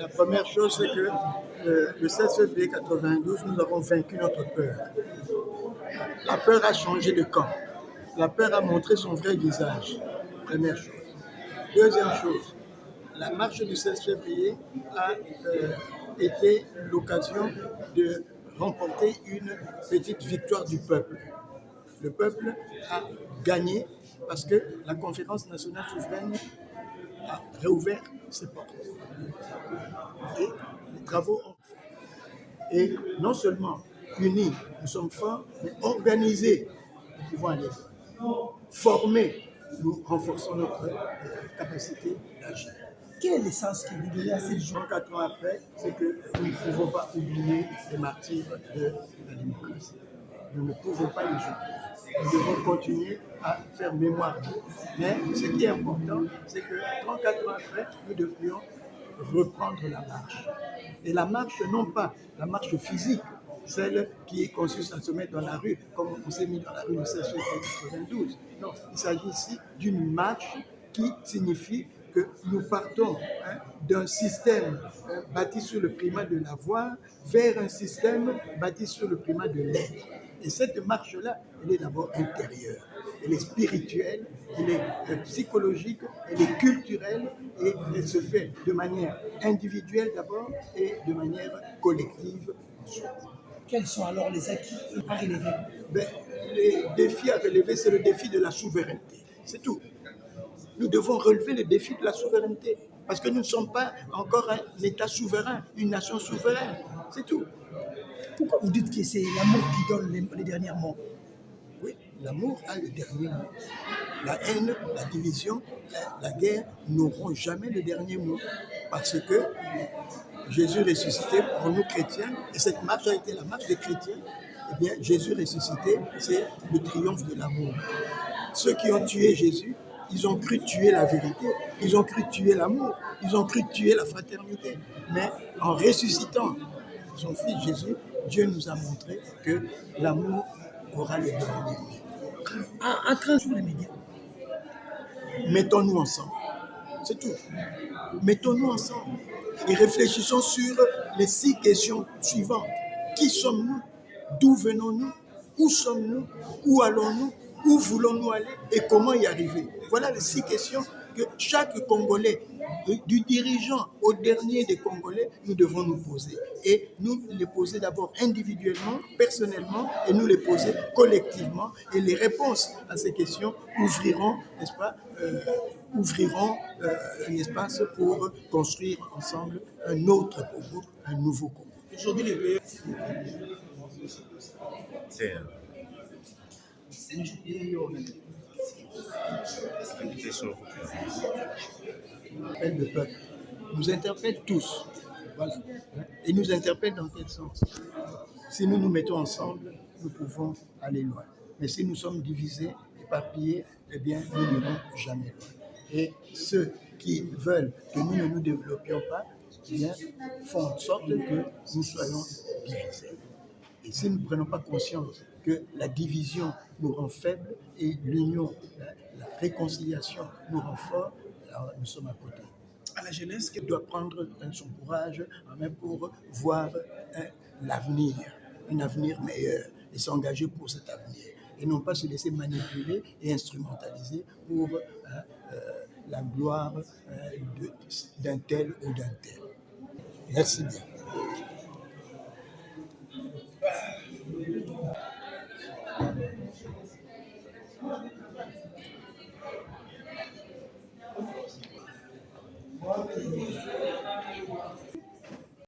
La première chose, c'est que le 16 février 92, nous avons vaincu notre peur. La peur a changé de camp. La peur a montré son vrai visage. Première chose. Deuxième chose, la marche du 16 février a été l'occasion de remporter une petite victoire du peuple. Le peuple a gagné parce que la conférence nationale souveraine a réouvert ses portes. Et les travaux ont fait. Et non seulement unis, nous sommes forts, mais organisés, nous pouvons aller formés, nous renforçons notre capacité d'agir. Quelle est l'essence que vous donnez à ces gens? 4 ans après, c'est que nous ne pouvons pas oublier les martyrs de la démocratie. Nous ne pouvons pas les oublier. Nous devons continuer à faire mémoire d'eux. Mais ce qui est important, c'est que 34 ans après, nous devrions reprendre la marche. Et la marche, non pas la marche physique, celle qui consiste à se mettre dans la rue, comme on s'est mis dans la rue le 16 février 92. Non, il s'agit ici d'une marche qui signifie que nous partons d'un système bâti sur le primat de la voix vers un système bâti sur le primat de l'être. Et cette marche-là, elle est d'abord intérieure, elle est spirituelle, elle est psychologique, elle est culturelle et elle se fait de manière individuelle d'abord et de manière collective ensuite. Quels sont alors les acquis à relever? Les défis à relever, c'est le défi de la souveraineté. C'est tout. Nous devons relever le défi de la souveraineté parce que nous ne sommes pas encore un État souverain, une nation souveraine. C'est tout. Pourquoi vous dites que c'est l'amour qui donne les derniers mots? Oui, l'amour a le dernier mot. La haine, la division, la guerre n'auront jamais le dernier mot parce que Jésus ressuscité pour nous chrétiens, et cette marche a été la marche des chrétiens, eh bien Jésus ressuscité, c'est le triomphe de l'amour. Ceux qui ont tué Jésus, ils ont cru tuer la vérité, ils ont cru tuer l'amour, ils ont cru tuer la fraternité. Mais en ressuscitant son fils Jésus, Dieu nous a montré que l'amour aura le dernier mot. En train sur les médias. Mettons-nous ensemble. C'est tout. Mettons-nous ensemble et réfléchissons sur les 6 questions suivantes. Qui sommes-nous? D'où venons-nous? Où sommes-nous? Où allons-nous? Où voulons-nous aller? Et comment y arriver? Voilà les 6 questions que chaque Congolais, du dirigeant au dernier des Congolais, nous devons nous poser. Et nous les poser d'abord individuellement, personnellement, et nous les poser collectivement. Et les réponses à ces questions ouvriront, n'est-ce pas, un espace pour construire ensemble un autre Congo, un nouveau Congo. Aujourd'hui, les pays... Appel de peuple nous interpelle tous. Voilà. Et nous interpelle dans quel sens? Si nous nous mettons ensemble, nous pouvons aller loin. Mais si nous sommes divisés, éparpillés, eh bien, nous n'irons jamais loin. Et ceux qui veulent que nous ne nous développions pas, eh bien, font en sorte que nous soyons divisés. Et si nous ne prenons pas conscience que la division nous rend faibles et l'union, la réconciliation nous rend forts, alors nous sommes à côté. À la jeunesse, qui doit prendre son courage en main pour voir l'avenir, un avenir meilleur et s'engager pour cet avenir. Et non pas se laisser manipuler et instrumentaliser pour la gloire d'un tel ou d'un tel. Merci bien.